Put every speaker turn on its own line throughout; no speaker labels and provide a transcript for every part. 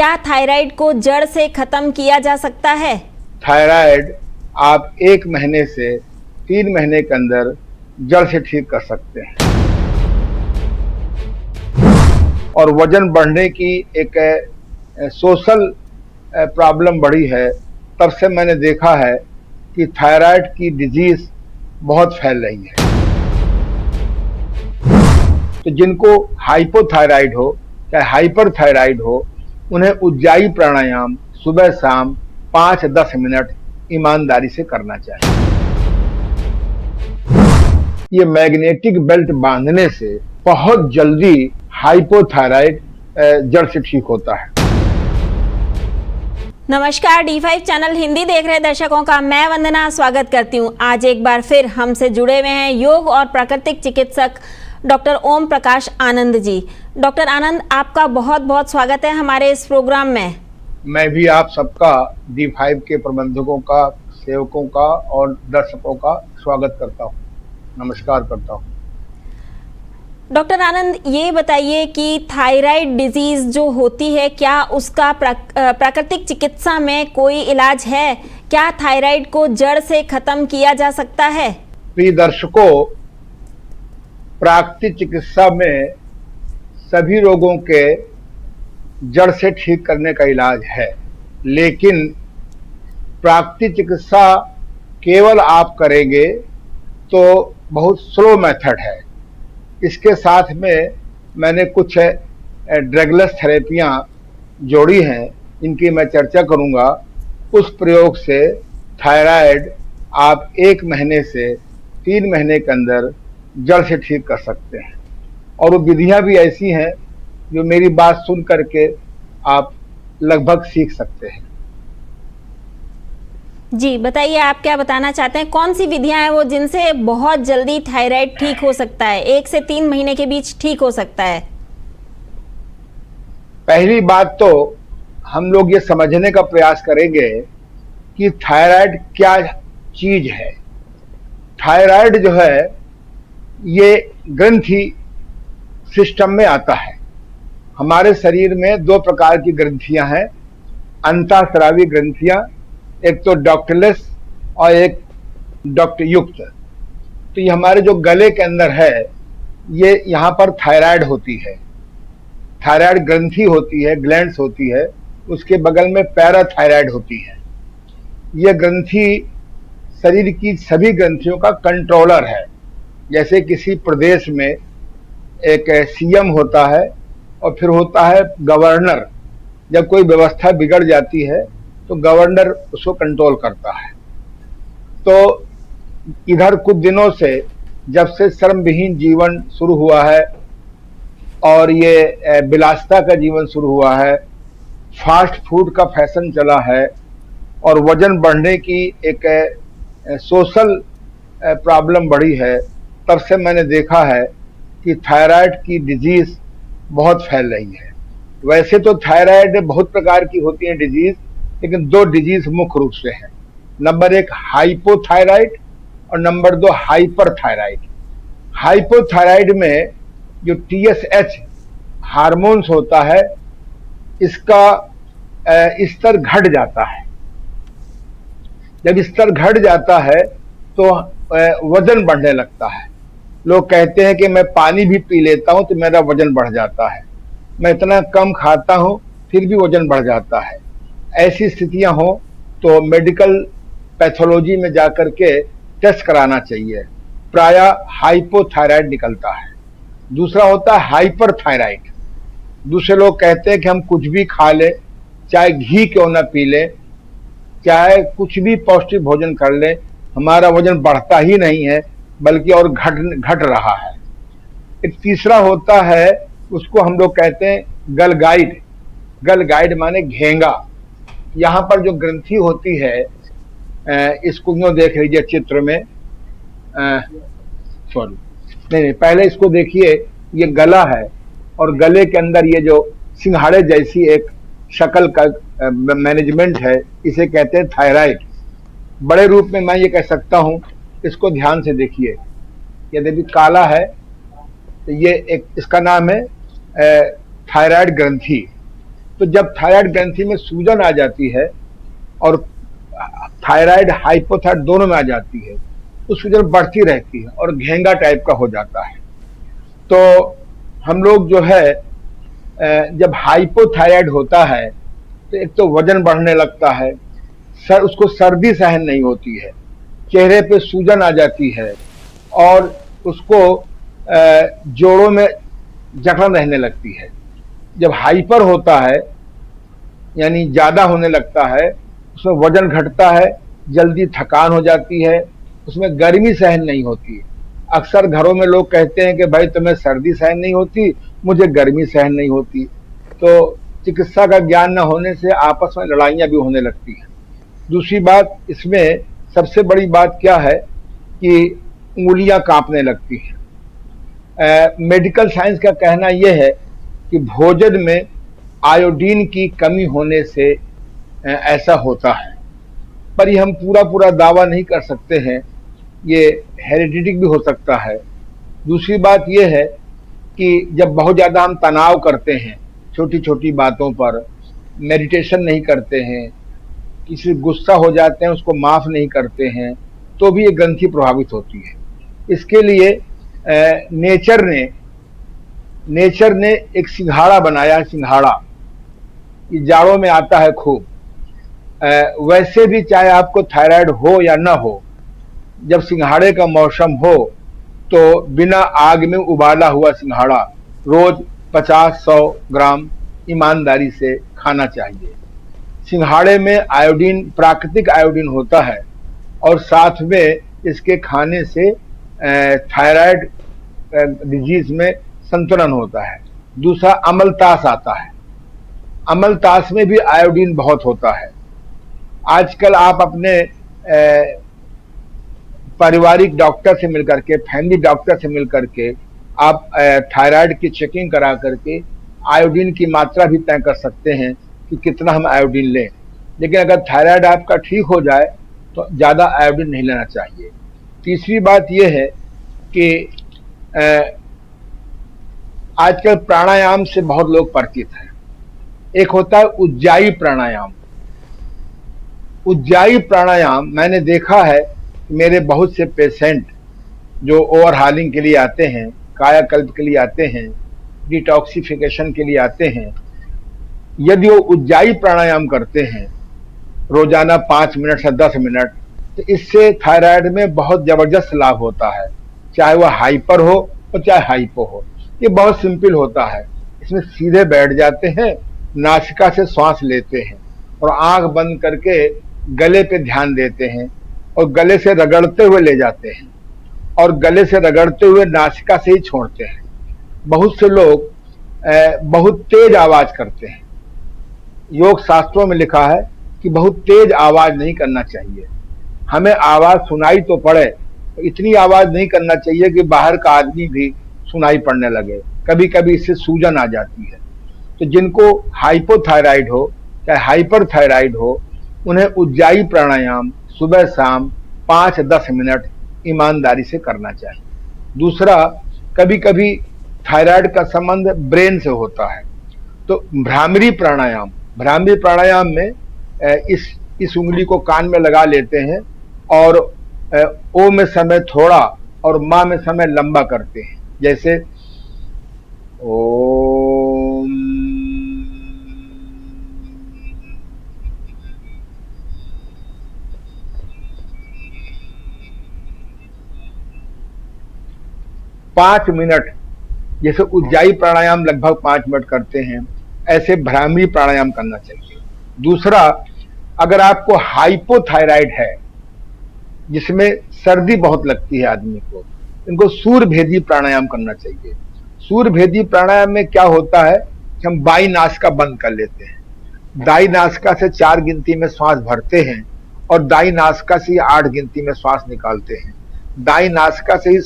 क्या थायराइड को जड़ से खत्म किया जा सकता है?
थायराइड आप 1 महीने से 3 महीने के अंदर जड़ से ठीक कर सकते हैं। और वजन बढ़ने की एक सोशल प्रॉब्लम बढ़ी है, तब से मैंने देखा है कि थायराइड की डिजीज बहुत फैल रही है। तो जिनको हाइपोथायराइड हो चाहे हाइपरथायराइड हो, उन्हें उज्जाई प्राणायाम सुबह शाम 5-10 मिनट ईमानदारी से करना चाहिए। ये मैग्नेटिक बेल्ट बांधने से बहुत जल्दी हाइपोथायराइड जड़ से ठीक होता है।
नमस्कार, D5 चैनल हिंदी देख रहे दर्शकों का मैं वंदना स्वागत करती हूं। आज एक बार फिर हमसे जुड़े हुए हैं योग और प्राकृतिक चिकित्सक डॉक्टर ओम प्रकाश आनंद जी। डॉक्टर आनंद, आपका बहुत बहुत स्वागत है हमारे इस प्रोग्राम में।
मैं भी आप सबका D5 के प्रबंधकों का, सेवकों का और दर्शकों का स्वागत करता हूं, नमस्कार करता हूं।
डॉक्टर आनंद, ये बताइए कि थायराइड डिजीज जो होती है, क्या उसका प्राकृतिक चिकित्सा में कोई इलाज है? क्या थायराइड को जड़ से खत्म किया जा सकता है?
प्रिय दर्शकों, प्राकृतिक चिकित्सा में सभी रोगों के जड़ से ठीक करने का इलाज है, लेकिन प्राकृतिक चिकित्सा केवल आप करेंगे तो बहुत स्लो मेथड है। इसके साथ में मैंने कुछ ड्रगलेस थेरेपियां जोड़ी हैं, इनकी मैं चर्चा करूंगा। उस प्रयोग से थायराइड आप 1 महीने से 3 महीने के अंदर जड़ से ठीक कर सकते हैं। और वो विधियां भी ऐसी हैं जो मेरी बात सुन करके आप लगभग सीख सकते हैं।
जी बताइए, आप क्या बताना चाहते हैं? कौन सी विधियां हैं वो जिनसे बहुत जल्दी थायराइड ठीक हो सकता है, 1 से 3 महीने के बीच ठीक हो सकता है?
पहली बात तो हम लोग ये समझने का प्रयास करेंगे कि थायराइड क्या चीज है। थायराइड जो है ये ग्रंथि सिस्टम में आता है। हमारे शरीर में 2 प्रकार की ग्रंथियां हैं, अंतःस्रावी ग्रंथियां, एक तो डॉक्टलेस और एक डॉक्ट युक्त। तो ये हमारे जो गले के अंदर है, ये यहाँ पर थायराइड होती है, थायराइड ग्रंथि होती है, ग्लैंड्स होती है। उसके बगल में पैराथायराइड होती है। यह ग्रंथि शरीर की सभी ग्रंथियों का कंट्रोलर है। जैसे किसी प्रदेश में एक सीएम होता है और फिर होता है गवर्नर। जब कोई व्यवस्था बिगड़ जाती है तो गवर्नर उसको कंट्रोल करता है। तो इधर कुछ दिनों से, जब से श्रम विहीन जीवन शुरू हुआ है और ये विलासिता का जीवन शुरू हुआ है, फास्ट फूड का फैशन चला है और वजन बढ़ने की एक सोशल प्रॉब्लम बढ़ी है, तब से मैंने देखा है कि थायराइड की डिजीज बहुत फैल रही है। वैसे तो थायराइड बहुत प्रकार की होती है डिजीज, लेकिन 2 डिजीज मुख्य रूप से हैं। नंबर 1 हाइपोथायराइड और नंबर 2 हाइपरथायराइड। हाइपोथायराइड में जो TSH हार्मोन्स होता है, इसका स्तर घट जाता है। जब स्तर घट जाता है तो वजन बढ़ने लगता है। लोग कहते हैं कि मैं पानी भी पी लेता हूं तो मेरा वजन बढ़ जाता है, मैं इतना कम खाता हूं फिर भी वजन बढ़ जाता है। ऐसी स्थितियां हो तो मेडिकल पैथोलॉजी में जाकर के टेस्ट कराना चाहिए। प्रायः हाइपोथायराइड निकलता है। दूसरा होता है हाइपरथायराइड। दूसरे लोग कहते हैं कि हम कुछ भी खा लें, चाहे घी क्यों ना पी लें, चाहे कुछ भी पौष्टिक भोजन कर लें, हमारा वजन बढ़ता ही नहीं है बल्कि और घट रहा है। एक तीसरा होता है, उसको हम लोग कहते हैं गलगाइड। गलगाइड माने घेंगा। यहाँ पर जो ग्रंथि होती है, इसको यूं देख लीजिए चित्र में, सॉरी नहीं, पहले इसको देखिए, ये गला है और गले के अंदर ये जो सिंघाड़े जैसी एक शक्ल का मैनेजमेंट है, इसे कहते हैं थायराइड। बड़े रूप में मैं ये कह सकता हूं, इसको ध्यान से देखिए। यदि भी काला है तो ये एक, इसका नाम है थायराइड ग्रंथि। तो जब थायराइड ग्रंथि में सूजन आ जाती है और थायराइड हाइपोथायराइड दोनों में आ जाती है, तो सूजन बढ़ती रहती है और घेंगा टाइप का हो जाता है। तो हम लोग जो है जब हाइपोथायराइड होता है तो एक तो वजन बढ़ने लगता है, उसको सर्दी सहन नहीं होती है, चेहरे पे सूजन आ जाती है और उसको जोड़ों में जकड़न रहने लगती है। जब हाइपर होता है यानी ज्यादा होने लगता है, उसमें वजन घटता है, जल्दी थकान हो जाती है, उसमें गर्मी सहन नहीं होती। अक्सर घरों में लोग कहते हैं कि भाई तुम्हें सर्दी सहन नहीं होती, मुझे गर्मी सहन नहीं होती। तो चिकित्सा का ज्ञान न होने से आपस में लड़ाइयाँ भी होने लगती हैं। दूसरी बात, इसमें सबसे बड़ी बात क्या है कि उंगलियां कांपने लगती हैं। मेडिकल साइंस का कहना यह है कि भोजन में आयोडीन की कमी होने से ऐसा होता है, पर ये हम पूरा दावा नहीं कर सकते हैं, ये हेरिडिटिक भी हो सकता है। दूसरी बात यह है कि जब बहुत ज़्यादा हम तनाव करते हैं छोटी छोटी बातों पर, मेडिटेशन नहीं करते हैं, किसी गुस्सा हो जाते हैं उसको माफ़ नहीं करते हैं, तो भी ये ग्रंथि प्रभावित होती है। इसके लिए नेचर ने एक सिंघाड़ा बनाया, सिंघाड़ा ये जाड़ों में आता है खूब। वैसे भी चाहे आपको थायराइड हो या न हो, जब सिंघाड़े का मौसम हो तो बिना आग में उबाला हुआ सिंघाड़ा रोज 50-100 ग्राम ईमानदारी से खाना चाहिए। सिंघाड़े में आयोडीन, प्राकृतिक आयोडीन होता है और साथ में इसके खाने से थायराइड डिजीज में संतुलन होता है। दूसरा, अमलतास आता है, अमलतास में भी आयोडीन बहुत होता है। आजकल आप अपने पारिवारिक डॉक्टर से मिलकर के, फैमिली डॉक्टर से मिलकर के आप थायराइड की चेकिंग करा करके आयोडीन की मात्रा भी तय कर सकते हैं कि कितना हम आयोडीन लें। लेकिन अगर थायराइड आपका ठीक हो जाए तो ज़्यादा आयोडीन नहीं लेना चाहिए। तीसरी बात यह है कि आजकल प्राणायाम से बहुत लोग परिचित हैं। एक होता है उज्जाई प्राणायाम। उज्जाई प्राणायाम मैंने देखा है, मेरे बहुत से पेशेंट जो ओवरहालिंग के लिए आते हैं, कायाकल्प के लिए आते हैं, डिटॉक्सिफिकेशन के लिए आते हैं, यदि वो उज्जाई प्राणायाम करते हैं रोजाना 5 मिनट से 10 मिनट, तो इससे थायराइड में बहुत जबरदस्त लाभ होता है, चाहे वह हाइपर हो और चाहे हाइपो हो। ये बहुत सिंपल होता है। इसमें सीधे बैठ जाते हैं, नासिका से श्वास लेते हैं और आंख बंद करके गले पे ध्यान देते हैं और गले से रगड़ते हुए ले जाते हैं और गले से रगड़ते हुए नासिका से ही छोड़ते हैं। बहुत से लोग बहुत तेज आवाज करते हैं। योग शास्त्रों में लिखा है कि बहुत तेज आवाज नहीं करना चाहिए। हमें आवाज सुनाई तो पड़े, तो इतनी आवाज नहीं करना चाहिए कि बाहर का आदमी भी सुनाई पड़ने लगे। कभी कभी इससे सूजन आ जाती है। तो जिनको हाइपोथायराइड हो चाहे हाइपर थायराइड हो, उन्हें उज्जाई प्राणायाम सुबह शाम 5-10 मिनट ईमानदारी से करना चाहिए। दूसरा, कभी कभी थायराइड का संबंध ब्रेन से होता है, तो भ्रामरी प्राणायाम में इस उंगली को कान में लगा लेते हैं और ओ में समय थोड़ा और माँ में समय लंबा करते हैं, जैसे ओम। पांच मिनट, जैसे उज्जाई प्राणायाम लगभग 5 मिनट करते हैं, ऐसे भ्रामरी प्राणायाम करना चाहिए। दूसरा, अगर आपको हाइपोथायराइड है जिसमें सर्दी बहुत लगती है आदमी को, इनको सूर्यभेदी प्राणायाम करना चाहिए। सूर्यभेदी प्राणायाम में क्या होता है कि हम बाई नासिका बंद कर लेते हैं, दाई नासिका से 4 गिनती में श्वास भरते हैं और दाई नासिका से 8 गिनती में श्वास निकालते हैं। दाई नासिका से ही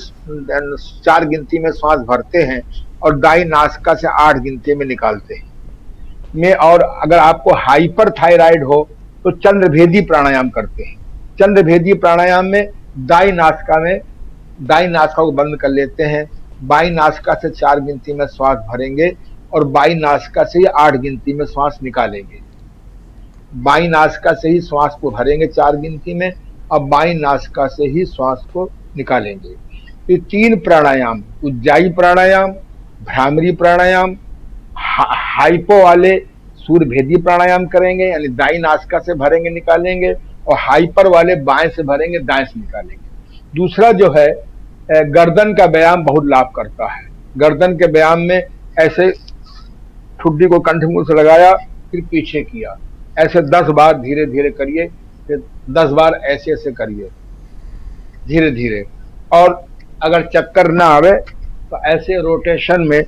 4 गिनती में श्वास भरते हैं और दाई नासिका से 8 गिनती में निकालते हैं। और अगर आपको हाइपर थायराइड हो तो चंद्रभेदी प्राणायाम करते हैं। चंद्रभेदी प्राणायाम में दाई नासिका को बंद कर लेते हैं, बाई नासिका से 4 गिनती में श्वास भरेंगे और बाई नासिका से ही 8 गिनती में श्वास निकालेंगे। बाई नासिका से ही श्वास को भरेंगे 4 गिनती में, अब बाई नासिका से ही श्वास को निकालेंगे। ये 3 प्राणायाम, उज्जाई प्राणायाम, भ्रामरी प्राणायाम, हाइपो वाले सूर्यभेदी प्राणायाम करेंगे, यानी दाई नासिका से भरेंगे निकालेंगे, और हाइपर वाले बाएं से भरेंगे दाएं से निकालेंगे। दूसरा जो है गर्दन का व्यायाम बहुत लाभ करता है। गर्दन के व्यायाम में ऐसे ठुड्डी को कंठमूल से लगाया, फिर पीछे किया, ऐसे 10 बार धीरे धीरे करिए, फिर 10 बार ऐसे ऐसे करिए धीरे धीरे। और अगर चक्कर ना आवे तो ऐसे रोटेशन में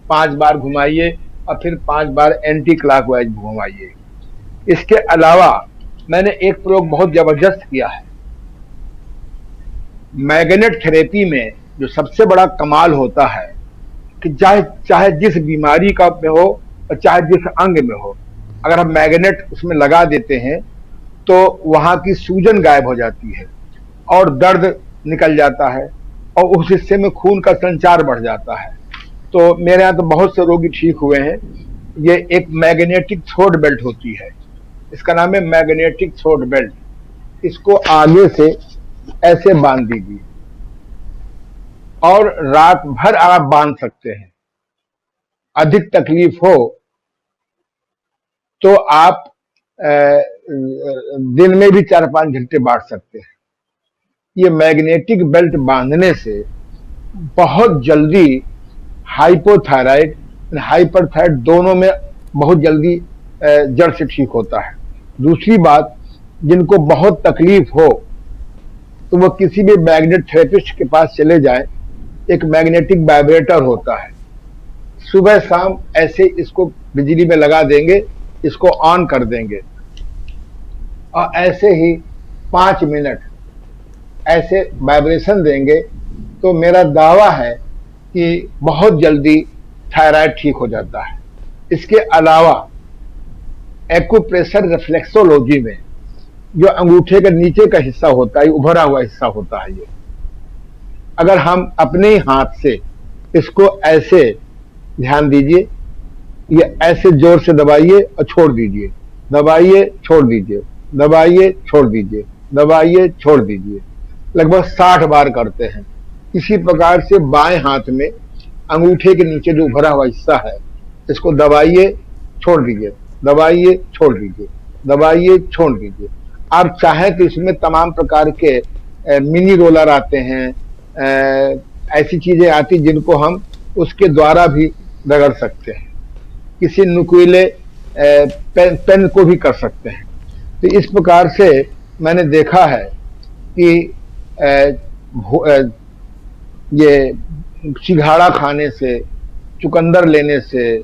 5 बार घुमाइए और फिर 5 बार एंटी क्लॉकवाइज घुमाइए। इसके अलावा मैंने एक प्रयोग बहुत जबरदस्त किया है। मैग्नेट थेरेपी में जो सबसे बड़ा कमाल होता है कि चाहे जिस बीमारी का में हो और चाहे जिस अंग में हो, अगर हम मैग्नेट उसमें लगा देते हैं तो वहां की सूजन गायब हो जाती है और दर्द निकल जाता है और उस हिस्से में खून का संचार बढ़ जाता है। तो मेरे यहाँ तो बहुत से रोगी ठीक हुए हैं। ये एक मैग्नेटिक थ्रोट बेल्ट होती है, इसका नाम है मैग्नेटिक थ्रोट बेल्ट। इसको आगे से ऐसे बांध दीजिए और रात भर आप बांध सकते हैं। अधिक तकलीफ हो तो आप दिन में भी 4-5 घंटे बांट सकते हैं। ये मैग्नेटिक बेल्ट बांधने से बहुत जल्दी हाइपोथायराइड, हाइपरथायराइड दोनों में बहुत जल्दी जड़ से ठीक होता है। दूसरी बात, जिनको बहुत तकलीफ हो तो वो किसी भी मैग्नेट थेरेपिस्ट के पास चले जाएं। एक मैग्नेटिक वाइब्रेटर होता है, सुबह शाम ऐसे इसको बिजली में लगा देंगे, इसको ऑन कर देंगे और ऐसे ही 5 मिनट ऐसे वाइब्रेशन देंगे तो मेरा दावा है कि बहुत जल्दी थायराइड ठीक हो जाता है। इसके अलावा एक्यूप्रेशर रिफ्लेक्सोलॉजी में जो अंगूठे के नीचे का हिस्सा होता है, उभरा हुआ हिस्सा होता है, ये अगर हम अपने ही हाथ से इसको ऐसे, ध्यान दीजिए, ये ऐसे जोर से दबाइए और छोड़ दीजिए, दबाइए छोड़ दीजिए, दबाइए छोड़ दीजिए, दबाइए छोड़ दीजिए, लगभग 60 बार करते हैं। इसी प्रकार से बाएं हाथ में अंगूठे के नीचे जो उभरा हुआ हिस्सा है, इसको दबाइए छोड़ दीजिए, दबाइए छोड़ दीजिए, दबाइए छोड़ दीजिए। आप चाहें तो इसमें तमाम प्रकार के मिनी रोलर आते हैं, ऐसी चीजें आती जिनको हम उसके द्वारा भी रगड़ सकते हैं। किसी नुकीले पेन को भी कर सकते हैं। तो इस प्रकार से मैंने देखा है कि ये सिंघाड़ा खाने से, चुकंदर लेने से,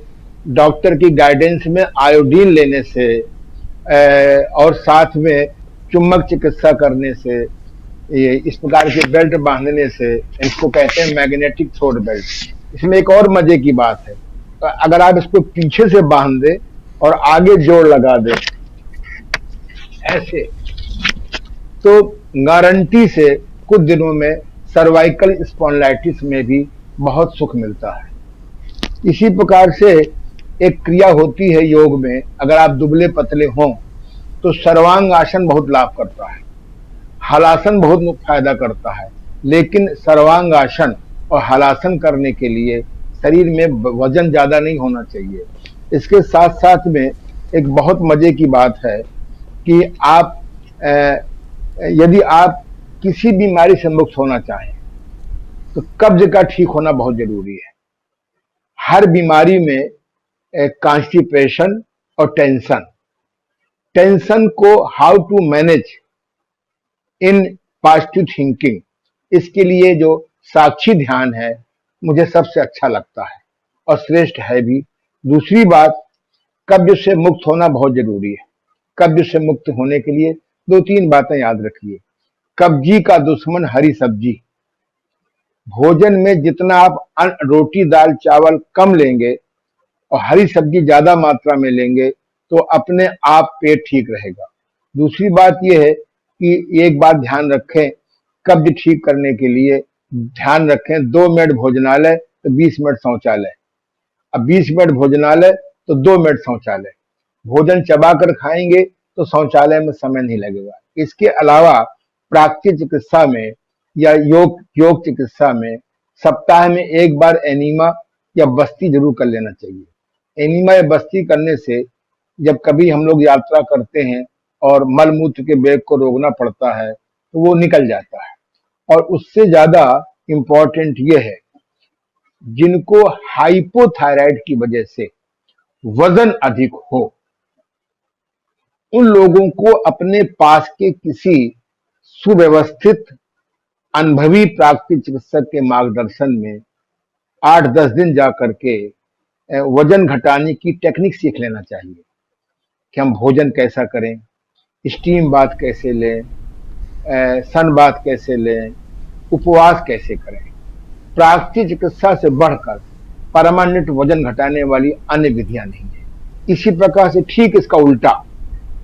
डॉक्टर की गाइडेंस में आयोडीन लेने से और साथ में चुम्बक चिकित्सा करने से, ये इस प्रकार के बेल्ट बांधने से, इसको कहते हैं मैग्नेटिक थ्रोट बेल्ट। इसमें एक और मजे की बात है, तो अगर आप इसको पीछे से बांध दे और आगे जोड़ लगा दे ऐसे, तो गारंटी से कुछ दिनों में सर्वाइकल स्पॉन्डिलाइटिस में भी बहुत सुख मिलता है। इसी प्रकार से एक क्रिया होती है योग में, अगर आप दुबले पतले हों तो सर्वांग आसन बहुत लाभ करता है, हलासन बहुत फायदा करता है। लेकिन सर्वांग आसन और हलासन करने के लिए शरीर में वजन ज्यादा नहीं होना चाहिए। इसके साथ साथ में एक बहुत मजे की बात है कि आप यदि आप किसी बीमारी से मुक्त होना चाहें तो कब्ज का ठीक होना बहुत जरूरी है। हर बीमारी में कॉन्स्टिपेशन और टेंशन को how to manage in positive thinking, इसके लिए जो साक्षी ध्यान है मुझे सबसे अच्छा लगता है और श्रेष्ठ है भी। दूसरी बात, कब्ज से मुक्त होना बहुत जरूरी है। कब्ज से मुक्त होने के लिए 2-3 बातें याद रखिए। कब्जी का दुश्मन हरी सब्जी। भोजन में जितना आप रोटी दाल चावल कम लेंगे और हरी सब्जी ज्यादा मात्रा में लेंगे तो अपने आप पेट ठीक रहेगा। दूसरी बात यह है कि एक बात ध्यान रखें, कब्ज ठीक करने के लिए ध्यान रखें 2 मिनट भोजनालय तो 20 मिनट शौचालय। अब 20 मिनट भोजनालय तो 2 मिनट शौचालय। भोजन चबाकर खाएंगे तो शौचालय में समय नहीं लगेगा। इसके अलावा प्राकृतिक चिकित्सा में या योग चिकित्सा में सप्ताह में एक बार एनीमा या बस्ती जरूर कर लेना चाहिए। एनीमा या बस्ती करने से जब कभी हम लोग यात्रा करते हैं और मल मूत्र के वेग को रोकना पड़ता है तो वो निकल जाता है। और उससे ज्यादा इम्पोर्टेंट ये है, जिनको हाइपोथायराइड की वजह से वजन अधिक हो, उन लोगों को अपने पास के किसी सुव्यवस्थित अनुभवी प्राकृतिक चिकित्सक के मार्गदर्शन में 8-10 दिन जा करके वजन घटाने की टेक्निक सीख लेना चाहिए कि हम भोजन कैसा करें, स्टीम बाथ कैसे लें, सन बाथ कैसे लें, उपवास कैसे करें। प्राकृतिक चिकित्सा से बढ़कर परमानेंट वजन घटाने वाली अन्य विधियां नहीं है। इसी प्रकार से ठीक इसका उल्टा,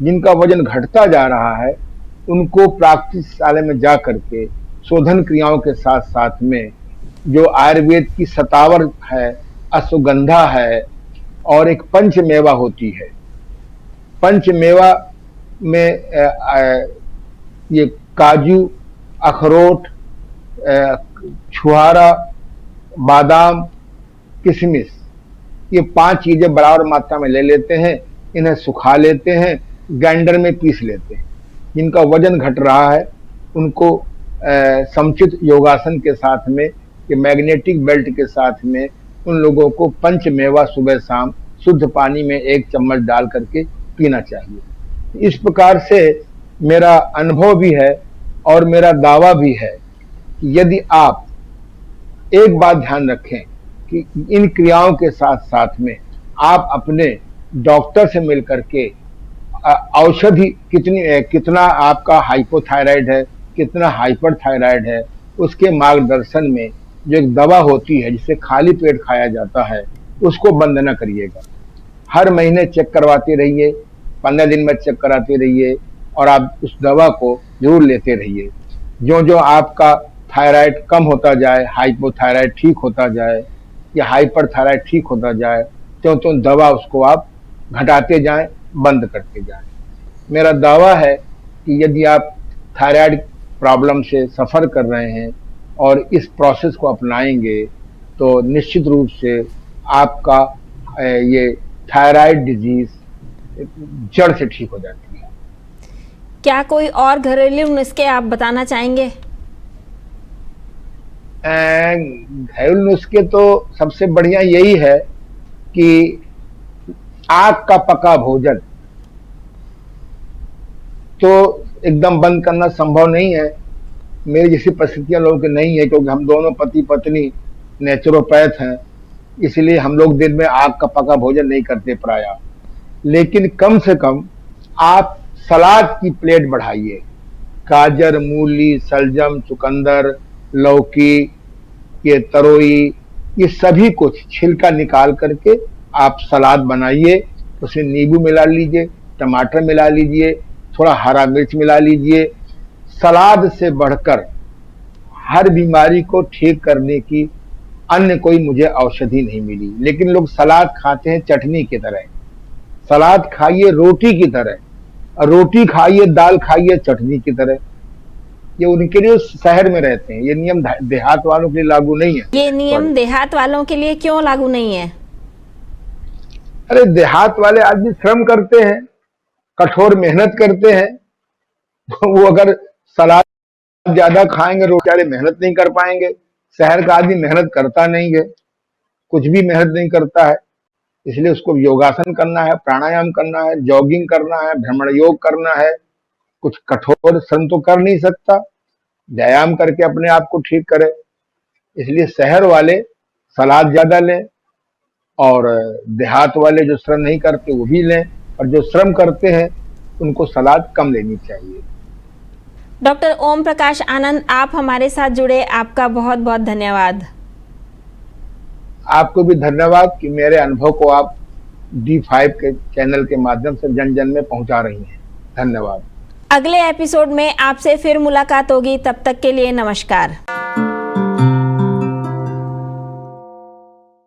जिनका वजन घटता जा रहा है उनको प्राकृतिक चिकित्सालय में जा करके शोधन क्रियाओं के साथ साथ में जो आयुर्वेद की शतावर है, अश्वगंधा है और एक पंचमेवा होती है। पंचमेवा में ये काजू, अखरोट, छुहारा, बादाम, किशमिश, ये 5 चीजें बराबर मात्रा में ले लेते हैं, इन्हें सुखा लेते हैं, ग्राइंडर में पीस लेते हैं। जिनका वजन घट रहा है उनको समुचित योगासन के साथ में, ये मैग्नेटिक बेल्ट के साथ में उन लोगों को पंचमेवा सुबह शाम शुद्ध पानी में 1 चम्मच डाल करके पीना चाहिए। इस प्रकार से मेरा अनुभव भी है और मेरा दावा भी है कि यदि आप एक बात ध्यान रखें कि इन क्रियाओं के साथ साथ में आप अपने डॉक्टर से मिलकर के औषधि कितना आपका हाइपोथायराइड है, कितना हाइपरथायराइड है, उसके मार्गदर्शन में जो एक दवा होती है जिसे खाली पेट खाया जाता है उसको बंद न करिएगा। हर महीने चेक करवाते रहिए, 15 दिन में चेक कराते रहिए और आप उस दवा को जरूर लेते रहिए। जो जो आपका थायराइड कम होता जाए, हाइपोथायराइड ठीक होता जाए या हाइपरथायराइड ठीक होता जाए, त्यों दवा उसको आप घटाते जाएं, बंद करते जाएं। मेरा दावा है कि यदि आप थायराइड प्रॉब्लम से सफ़र कर रहे हैं और इस प्रोसेस को अपनाएंगे तो निश्चित रूप से आपका ये थायराइड डिजीज जड़ से ठीक हो जाती है।
क्या कोई और घरेलू नुस्खे आप बताना चाहेंगे?
घरेलू नुस्खे तो सबसे बढ़िया यही है कि आग का पका भोजन तो एकदम बंद करना संभव नहीं है। मेरी जैसी परिस्थितियां लोगों की नहीं है, क्योंकि हम दोनों पति पत्नी नेचुरोपैथ हैं, इसलिए हम लोग दिन में आग का पका भोजन नहीं करते प्रायः। लेकिन कम से कम आप सलाद की प्लेट बढ़ाइए। गाजर, मूली, सलजम, चुकंदर, लौकी, ये तरोई, ये सभी कुछ छिलका निकाल करके आप सलाद बनाइए। उसमें नींबू मिला लीजिए, टमाटर मिला लीजिए, थोड़ा हरा मिर्च मिला लीजिए। सलाद से बढ़कर हर बीमारी को ठीक करने की अन्य कोई मुझे औषधि नहीं मिली। लेकिन लोग सलाद खाते हैं चटनी की तरह। सलाद खाइए रोटी की तरह, और रोटी खाइए, दाल खाइए चटनी की तरह। ये उनके लिए शहर में रहते हैं, ये नियम देहात वालों के लिए लागू नहीं है।
ये नियम देहात वालों के लिए क्यों लागू नहीं है?
अरे देहात वाले आदमी श्रम करते हैं, कठोर मेहनत करते हैं, वो अगर सलाद ज्यादा खाएंगे रोटी वाले मेहनत नहीं कर पाएंगे। शहर का आदमी मेहनत करता नहीं है, कुछ भी मेहनत नहीं करता है, इसलिए उसको योगासन करना है, प्राणायाम करना है, जॉगिंग करना है, भ्रमण योग करना है। कुछ कठोर श्रम तो कर नहीं सकता, व्यायाम करके अपने आप को ठीक करे। इसलिए शहर वाले सलाद ज्यादा लें और देहात वाले जो श्रम नहीं करते वो भी लें, और जो श्रम करते हैं उनको सलाद कम लेनी चाहिए।
डॉक्टर ओम प्रकाश आनंद, आप हमारे साथ जुड़े, आपका बहुत बहुत धन्यवाद।
आपको भी धन्यवाद कि मेरे अनुभव को आप D5 के चैनल के माध्यम से जन जन में पहुंचा रही हैं। धन्यवाद।
अगले एपिसोड में आपसे फिर मुलाकात होगी, तब तक के लिए नमस्कार।